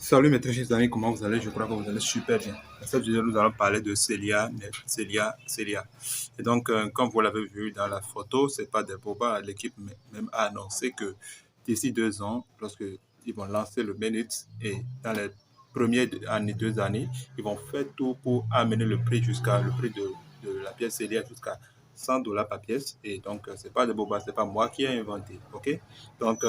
Salut mes très chers amis, comment vous allez? Je crois que vous allez super bien. Dans cette vidéo, nous allons parler de Celia. Et donc, comme vous l'avez vu dans la photo, c'est pas des bobards. L'équipe même a annoncé que d'ici 2 ans, lorsque ils vont lancer le mainnet et dans les premières années, 2 années, ils vont faire tout pour amener le prix jusqu'à le prix de la pièce Celia jusqu'à $100 par pièce. Et donc, c'est pas des bobards, c'est pas moi qui ai inventé, ok? Donc,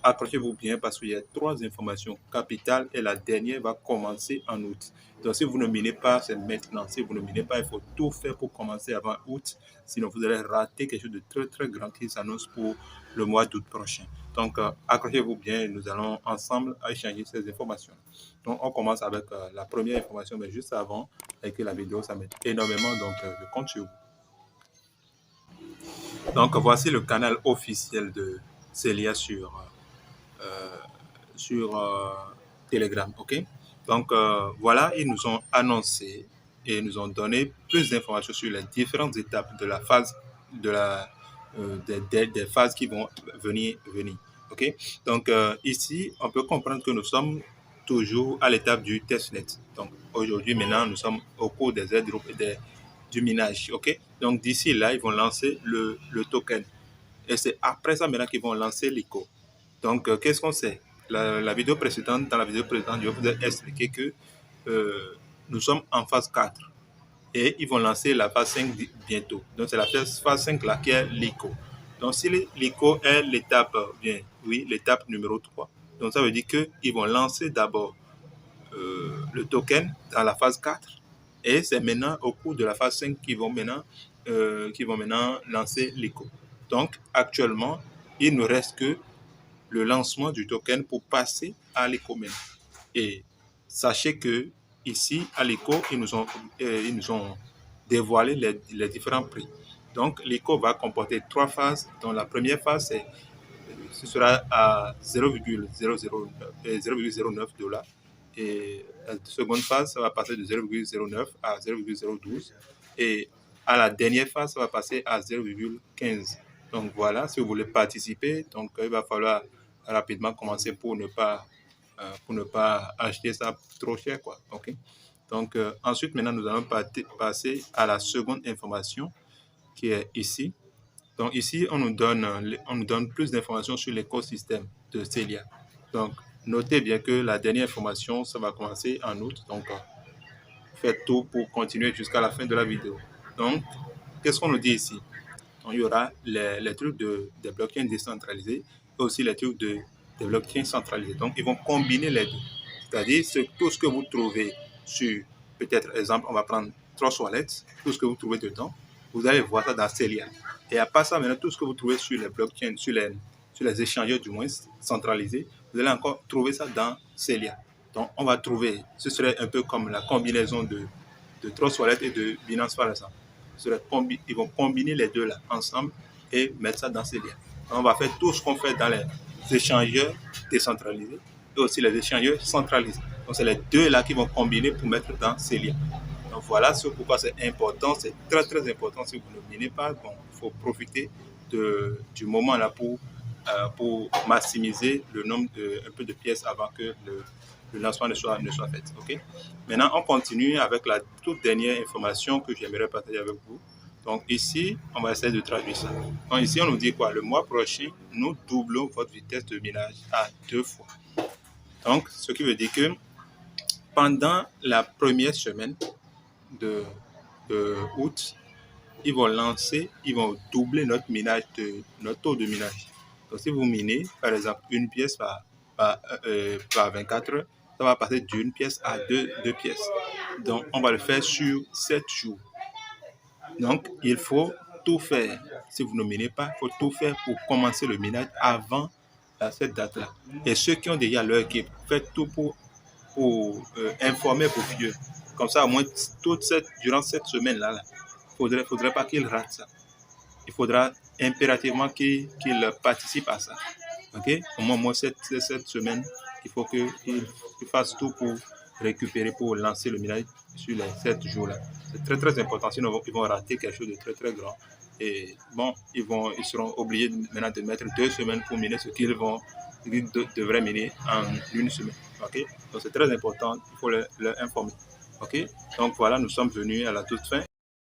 accrochez-vous bien parce qu'il y a 3 informations capitales et la dernière va commencer en août. Donc, si vous ne minez pas, c'est maintenant. Si vous ne minez pas, il faut tout faire pour commencer avant août. Sinon, vous allez rater quelque chose de très, très grand qui s'annonce pour le mois d'août prochain. Donc, accrochez-vous bien et nous allons ensemble échanger ces informations. Donc, on commence avec la première information, mais juste avant, avec la vidéo, ça m'aide énormément. Donc, je compte sur vous. Donc, voici le canal officiel de Celia sur Telegram, ok? Donc, voilà, ils nous ont annoncé et nous ont donné plus d'informations sur les différentes étapes de la phase, des phases qui vont venir, ok? Donc, ici, on peut comprendre que nous sommes toujours à l'étape du testnet. Donc, aujourd'hui, maintenant, nous sommes au cours des airdrops et du minage, ok? Donc, d'ici là, ils vont lancer le token. Et c'est après ça maintenant qu'ils vont lancer l'ICO. Donc, qu'est-ce qu'on sait? Dans la vidéo précédente, je vous ai expliqué que nous sommes en phase 4 et ils vont lancer la phase 5 bientôt. Donc, c'est la phase 5 là qui est l'ICO. Donc, si l'ICO est l'étape, bien, oui, l'étape numéro 3, donc ça veut dire qu'ils vont lancer d'abord le token dans la phase 4 et c'est maintenant au cours de la phase 5 qu'ils vont maintenant lancer l'ICO. Donc, actuellement, il ne reste que le lancement du token pour passer à l'ICO maintenant. Et sachez que ici, à l'ICO, ils nous ont dévoilé les différents prix. Donc, l'ICO va comporter 3 phases. Donc, la première phase, ce sera à 0,09 $. Et la seconde phase, ça va passer de 0,09 à 0,012. Et à la dernière phase, ça va passer à 0,15. Donc voilà, si vous voulez participer, donc il va falloir rapidement commencer pour ne pas acheter ça trop cher, quoi. Ok. Donc ensuite, maintenant, nous allons passer à la seconde information qui est ici. Donc ici, on nous donne plus d'informations sur l'écosystème de Celia. Donc, notez bien que la dernière information, ça va commencer en août. Donc, faites tout pour continuer jusqu'à la fin de la vidéo. Donc, qu'est-ce qu'on nous dit ici? Donc, il y aura les trucs des blockchains décentralisés et aussi les trucs des blockchains centralisés. Donc, ils vont combiner les deux. C'est-à-dire, tout ce que vous trouvez sur, peut-être, exemple, on va prendre Trust Wallet, tout ce que vous trouvez dedans, vous allez voir ça dans Celia. Et à part ça, maintenant, tout ce que vous trouvez sur les blockchains, sur les échangeurs du moins centralisés, vous allez encore trouver ça dans Celia. Donc, on va trouver, ce serait un peu comme la combinaison de Trust Wallet et de Binance par exemple. Ils vont combiner les deux là ensemble et mettre ça dans Celia. On va faire tout ce qu'on fait dans les échangeurs décentralisés et aussi les échangeurs centralisés. Donc, c'est les deux là qui vont combiner pour mettre dans Celia. Donc, voilà pourquoi c'est important, c'est très très important. Si vous ne minez pas, bon, il faut profiter du moment là pour maximiser le nombre un peu de pièces avant que le lancement ne soit fait. Okay? Maintenant, on continue avec la toute dernière information que j'aimerais partager avec vous. Donc ici, on va essayer de traduire ça. Donc ici, on nous dit quoi? Le mois prochain, nous doublons votre vitesse de minage à 2 fois. Donc, ce qui veut dire que pendant la première semaine de août, ils vont doubler notre taux de minage. Donc, si vous minez, par exemple, une pièce par 24 heures, ça va passer d'une pièce à deux pièces. Donc, on va le faire sur 7 jours. Donc, il faut tout faire. Si vous ne minez pas, il faut tout faire pour commencer le minage avant cette date-là. Et ceux qui ont déjà leur équipe, faites tout pour informer vos vieux. Comme ça, au moins, durant cette semaine-là, il ne faudrait pas qu'ils ratent ça. Il faudra impérativement qu'ils participent à ça. Okay? Au moins cette semaine, il faut qu'ils fassent tout pour récupérer, pour lancer le minage sur les 7 jours-là. C'est très très important, sinon ils vont rater quelque chose de très très grand. Et bon, ils seront obligés maintenant de mettre 2 semaines pour miner ce qu'ils devraient miner en une semaine. Ok, donc c'est très important, il faut leur informer. Ok, donc voilà, nous sommes venus à la toute fin.